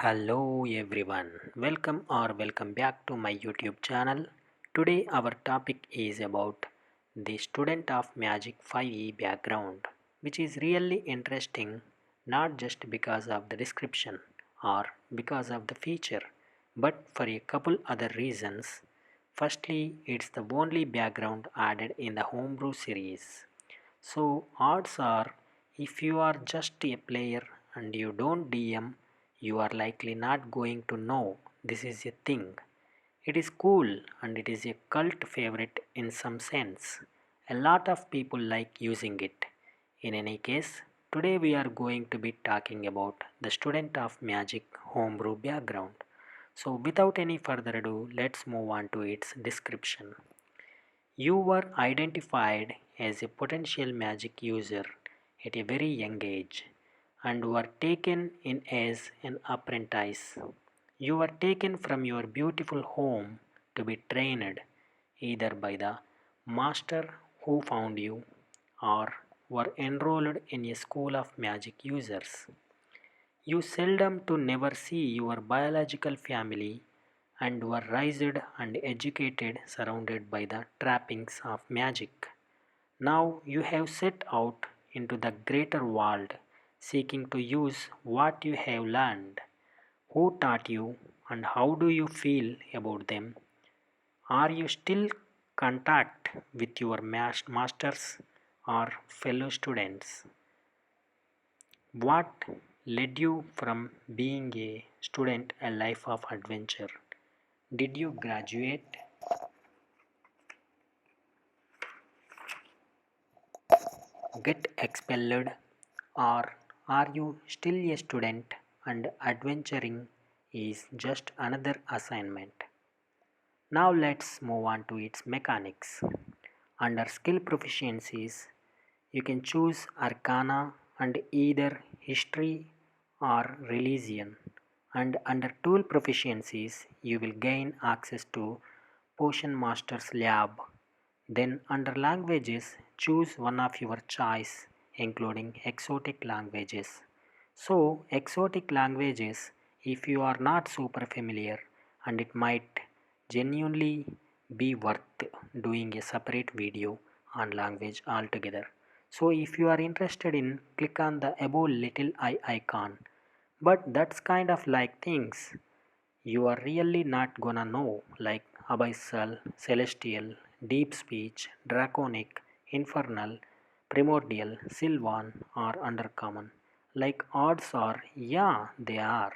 Hello everyone, welcome back to my YouTube channel. Today our topic is about the student of magic 5e background, which is really interesting not just because of the description or because of the feature, but for a couple other reasons. Firstly, it's the only background added in the Homebrew series. So odds are if you are just a player and you don't DM, you are likely not going to know this is a thing. It is cool and it is a cult favorite in some sense. A lot of people like using it. In any case, today we are going to be talking about the student of magic homebrew background. So without any further ado, let's move on to its description. You were identified as a potential magic user at a very young age and were taken in as an apprentice. You were taken from your beautiful home to be trained either by the master who found you or were enrolled in a school of magic users. You seldom to never see your biological family and were raised and educated surrounded by the trappings of magic. Now you have set out into the greater world seeking to use what you have learned. Who taught you and how do you feel about them? Are you still contact with your masters or fellow students? What led you from being a student a life of adventure? Did you graduate, get expelled, or are you still a student and adventuring is just another assignment? Now let's move on to its mechanics. Under skill proficiencies, you can choose Arcana and either History or Religion, and under tool proficiencies, you will gain access to Potion Master's Lab. Then under languages, choose one of your choice, including exotic languages. So, exotic languages, if you are not super familiar, and it might genuinely be worth doing a separate video on language altogether. So if you are interested in, click on the above little eye icon. But that's kind of like things you are really not gonna know, like abyssal, celestial, deep speech, draconic, infernal, primordial, sylvan, or undercommon. Like odds are, yeah, they are.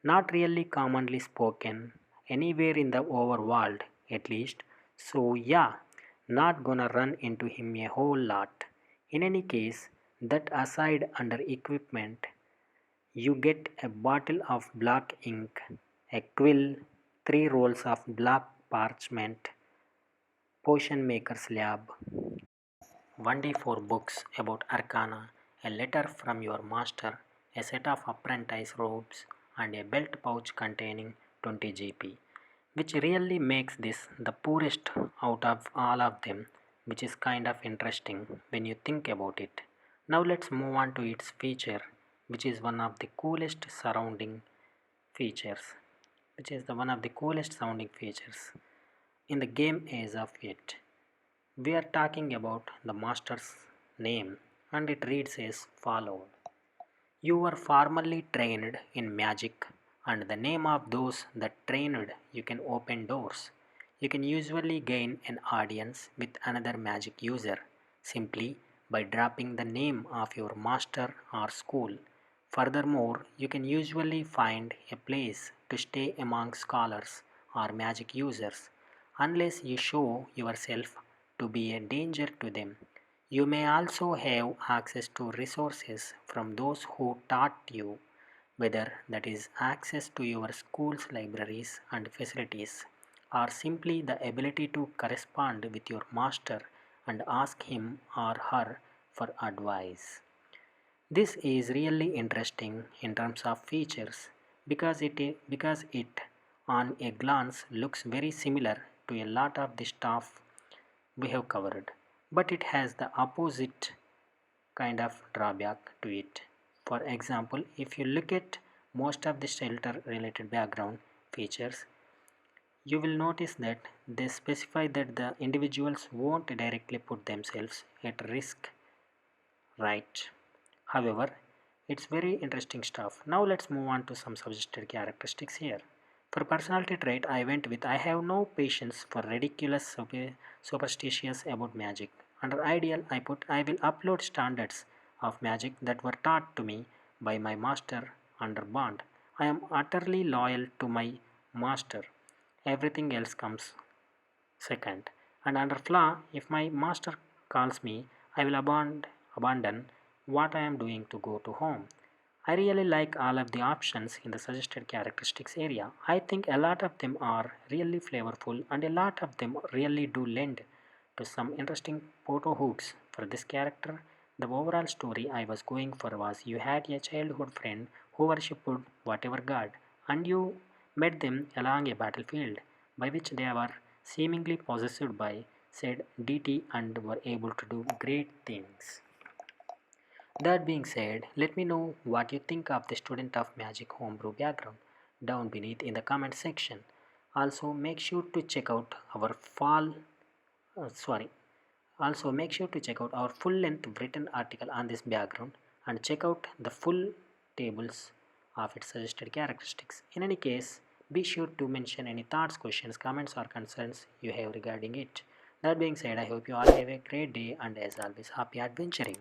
Not really commonly spoken anywhere in the overworld, at least. So, yeah, not gonna run into him a whole lot. In any case, that aside, under equipment, you get a bottle of black ink, a quill, 3 rolls of black parchment, potion maker's lab, 1d4 books about arcana, a letter from your master, a set of apprentice robes, and a belt pouch containing 20 GP, which really makes this the poorest out of all of them, which is kind of interesting when you think about it. Now let's move on to its feature, which is one of the coolest surrounding features, which is the one of the coolest sounding features in the game as of yet. We are talking about the master's name, and it reads as follows. You were formally trained in magic, and the name of those that trained you can open doors. You can usually gain an audience with another magic user simply by dropping the name of your master or school. Furthermore, you can usually find a place to stay among scholars or magic users unless you show yourself to be a danger to them. You may also have access to resources from those who taught you, whether that is access to your school's libraries and facilities, or simply the ability to correspond with your master and ask him or her for advice. This is really interesting in terms of features because it on a glance looks very similar to a lot of the stuff we have covered, but it has the opposite kind of drawback to it. For example, if you look at most of the shelter related background features, you will notice that they specify that the individuals won't directly put themselves at risk, right? However, it's very interesting stuff. Now let's move on to some suggested characteristics here. For personality trait, I went with I have no patience for ridiculous superstitious about magic. Under ideal, I put I will upload standards of magic that were taught to me by my master under bond. I am utterly loyal to my master. Everything else comes second. And under flaw, if my master calls me, I will abandon what I am doing to go to home. I really like all of the options in the suggested characteristics area. I think a lot of them are really flavorful and a lot of them really do lend to some interesting photo hooks for this character. The overall story I was going for was you had a childhood friend who worshipped whatever god, and you met them along a battlefield by which they were seemingly possessed by said deity and were able to do great things. That being said, let me know what you think of the student of magic homebrew background down beneath in the comment section. Also make sure to check out our fall sorry also make sure to check out our full length written article on this background and check out the full tables of its suggested characteristics. In any case, be sure to mention any thoughts, questions, comments or concerns you have regarding it. That being said, I hope you all have a great day and as always happy adventuring.